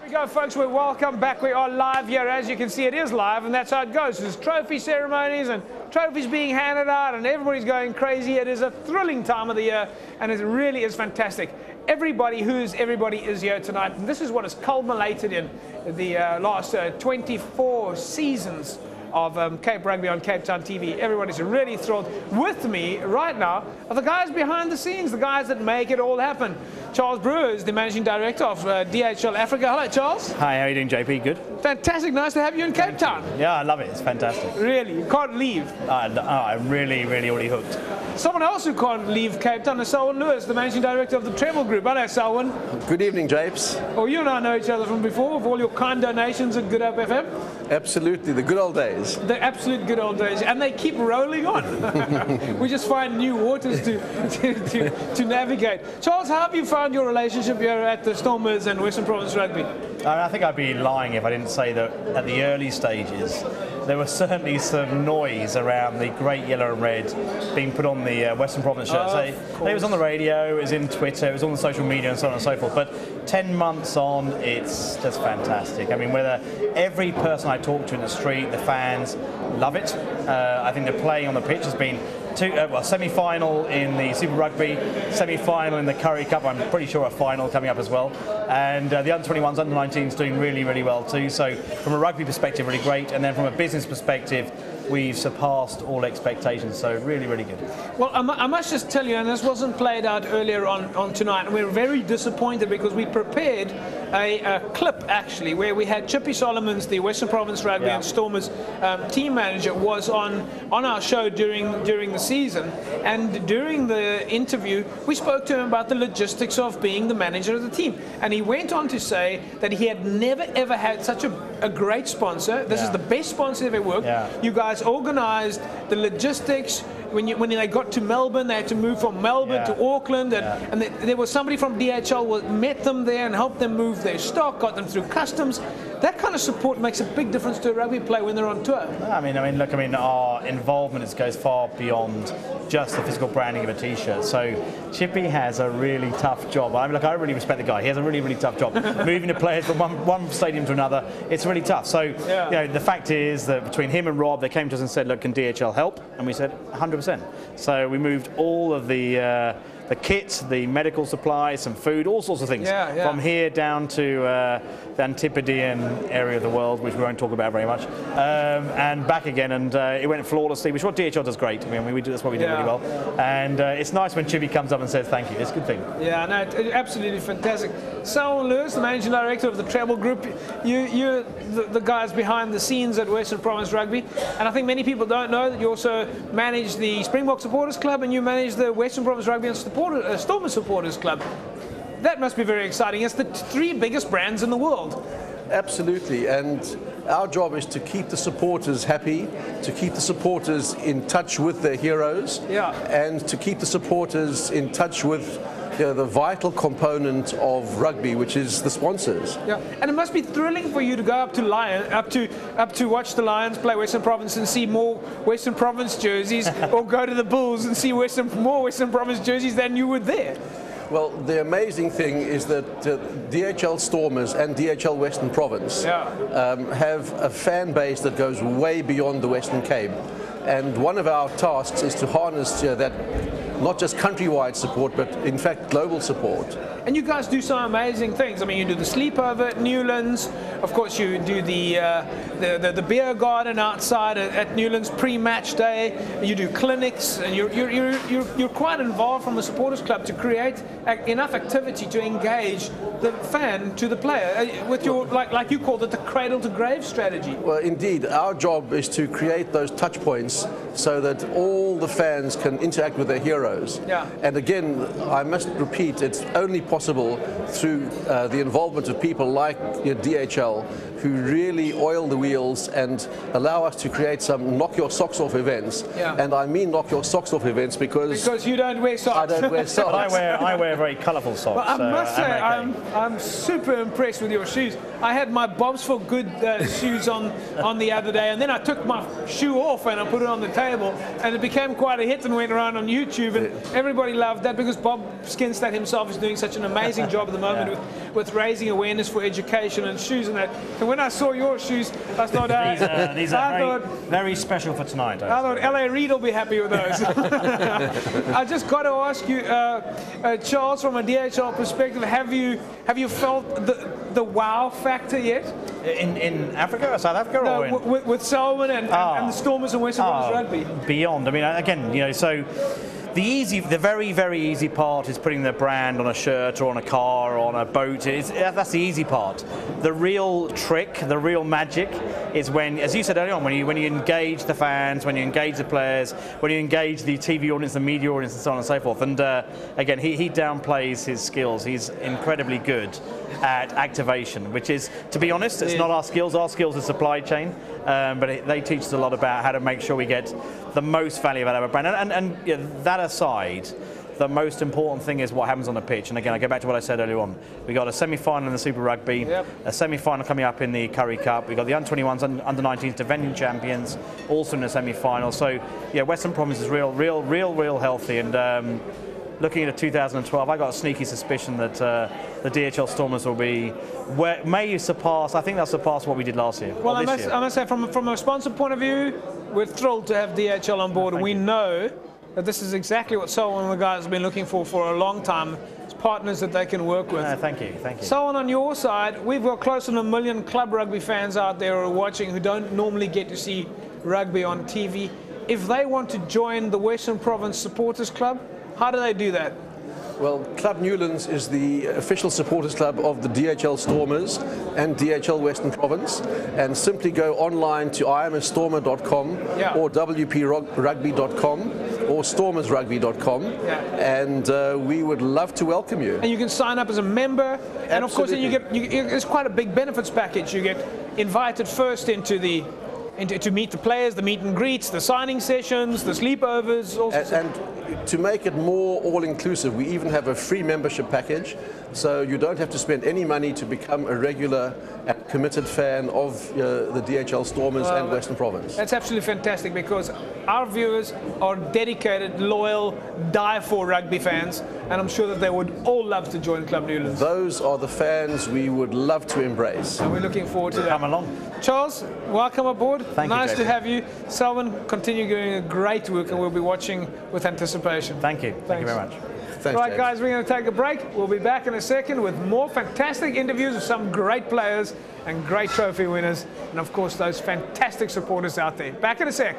We go, folks. We're welcome back. We are live here. As you can see, it is live, and that's how it goes. There's trophy ceremonies and trophies being handed out, and everybody's going crazy. It is a thrilling time of the year, and it really is fantastic. Everybody is here tonight, and this is what has culminated in the last 24 seasons of Cape Rugby on Cape Town TV. Everybody's really thrilled. With me right now are the guys behind the scenes, the guys that make it all happen. Charles Brewer is the Managing Director of DHL Africa. Hello, Charles. Hi, how are you doing, JP? Good? Fantastic. Nice to have you in Cape Town. Yeah, I love it. It's fantastic. Really? You can't leave? I'm really already hooked. Someone else who can't leave Cape Town is Selwyn, the Managing Director of the Treble Group. Hello, Selwyn. Good evening, Japes. Oh, you and I know each other from before, with all your kind donations at Good Hope FM. Absolutely, the good old days. The absolute good old days, and they keep rolling on. We just find new waters to navigate. Charles, how have you found your relationship here at the Stormers and Western Province Rugby? I think I'd be lying if I didn't say that at the early stages there was certainly some noise around the great yellow and red being put on the Western Province shirts. It was on the radio, it was in Twitter, it was on the social media and so on and so forth. But 10 months on, it's just fantastic. I mean, whether every person I talk to in the street, the fans, love it. I think the play on the pitch has been semi-final in the Super Rugby, semi-final in the Currie Cup. I'm pretty sure a final coming up as well. And the under-21s, under-19s doing really well too. So from a rugby perspective, really great. And then from a business perspective, we've surpassed all expectations, so really good. Well, I must just tell you, and this wasn't played out earlier on tonight, and we're very disappointed because we prepared a clip, actually, where we had Chippy Solomons, the Western Province Rugby and Stormers team manager, was on our show during the season, and during the interview, we spoke to him about the logistics of being the manager of the team, and he went on to say that he had never ever had such a great sponsor. This is the best sponsor they've ever worked. You guys organised the logistics. When they got to Melbourne, they had to move from Melbourne to Auckland, and there was somebody from DHL met them there and helped them move their stock, got them through customs. That kind of support makes a big difference to a rugby player when they're on tour. I mean, our involvement goes far beyond just the physical branding of a T-shirt. So Chippy has a really tough job. I really respect the guy. He has a really tough job. Moving the players from one stadium to another, it's really tough. So you know, the fact is that between him and Rob, they came to us and said, look, can DHL help? And we said 100%. So we moved all of the kit, the medical supplies, some food, all sorts of things, from here down to the Antipodean area of the world, which we won't talk about very much, and back again, and it went flawlessly, which is what DHL does great. I mean, that's what we do really well, and it's nice when Chippy comes up and says thank you. It's a good thing. Yeah, no, absolutely fantastic. Selwyn Lewis, the Managing Director of the Treble Group, you're the guys behind the scenes at Western Province Rugby, and I think many people don't know that you also manage the Springbok Supporters Club and you manage the Western Province Rugby and Stormers Supporters Club. That must be very exciting. It's the three biggest brands in the world. Absolutely, and our job is to keep the supporters happy, to keep the supporters in touch with their heroes, and to keep the supporters in touch with the vital component of rugby, which is the sponsors. Yeah, and it must be thrilling for you to go up to watch the Lions play Western Province and see more Western Province jerseys, or go to the Bulls and see more Western Province jerseys than you would there. Well, the amazing thing is that DHL Stormers and DHL Western Province have a fan base that goes way beyond the Western Cape. And one of our tasks is to harness that not just countrywide support, but in fact global support. And you guys do some amazing things. I mean, you do the sleepover at Newlands. Of course, you do the beer garden outside at Newlands pre-match day. You do clinics, and you're quite involved from the supporters club to create enough activity to engage the fan to the player with your like you called it, the cradle to grave strategy. Well, indeed, our job is to create those touch points so that all the fans can interact with their heroes. And again, I must repeat, it's only possible through the involvement of people like DHL, who really oil the wheels and allow us to create some knock your socks off events. And I mean knock your socks off events because you don't wear socks. I don't wear socks. I wear very colourful socks. Well, I must say, I'm super impressed with your shoes. I had my Bob's for Good shoes on the other day, and then I took my shoe off and I put it on the table, and it became quite a hit and went around on YouTube, and everybody loved that because Bob Skinstad himself is doing such an amazing job at the moment with raising awareness for education and shoes and that. And when I saw your shoes, I thought, these are very special for tonight. I thought LA Reid will be happy with those. I just got to ask you, Charles, from a DHL perspective, have you felt the wow factor yet? In Africa or South Africa? No, or with Selwyn and the Stormers and Western Province Rugby. Beyond. I mean, again, you know, so the very, very easy part is putting the brand on a shirt or on a car or on a boat. That's the easy part. The real trick, the real magic is when, as you said earlier on, when you engage the fans, when you engage the players, when you engage the TV audience, the media audience, and so on and so forth. And again, he downplays his skills. He's incredibly good at activation, which is, to be honest, it's not our skills. Our skills are supply chain, but they teach us a lot about how to make sure we get the most value out of a brand. And you know, that aside, the most important thing is what happens on the pitch. And again, I go back to what I said earlier on. We got a semi-final in the Super Rugby, a semi-final coming up in the Currie Cup. We got the under-21s, under-19s defending champions, also in the semi-final. So yeah, Western Province is real healthy. And looking at 2012, I got a sneaky suspicion that the DHL Stormers will be, may surpass, I think they'll surpass what we did last year. Well, I must say, from a sponsor point of view, we're thrilled to have DHL on board. We know that this is exactly what Selwyn and the guys have been looking for a long time. It's partners that they can work with. Thank you. Selwyn, on your side, we've got close to 1 million club rugby fans out there who are watching who don't normally get to see rugby on TV. If they want to join the Western Province Supporters Club, how do they do that? Well, Club Newlands is the official supporters club of the DHL Stormers and DHL Western Province, and simply go online to iamstormer.com or WPRFU.com or stormersrugby.com, and we would love to welcome you. And you can sign up as a member, and of course then you get it's quite a big benefits package. You get invited first to meet the players, the meet and greets, the signing sessions, the sleepovers. And to make it more all-inclusive, we even have a free membership package, so you don't have to spend any money to become a regular and committed fan of the DHL Stormers and Western Province. That's absolutely fantastic, because our viewers are dedicated, loyal, die-for rugby fans, and I'm sure that they would all love to join Club Newlands. Those are the fans we would love to embrace. And we're looking forward to that. Come along. Charles, welcome aboard. Thank you, nice David. to have you. Selwyn, continue doing a great work, and we'll be watching with anticipation. Thank you. Thank you very much. Thanks, right, James. guys, we're going to take a break. We'll be back in a second with more fantastic interviews with some great players and great trophy winners, and of course those fantastic supporters out there. Back in a sec.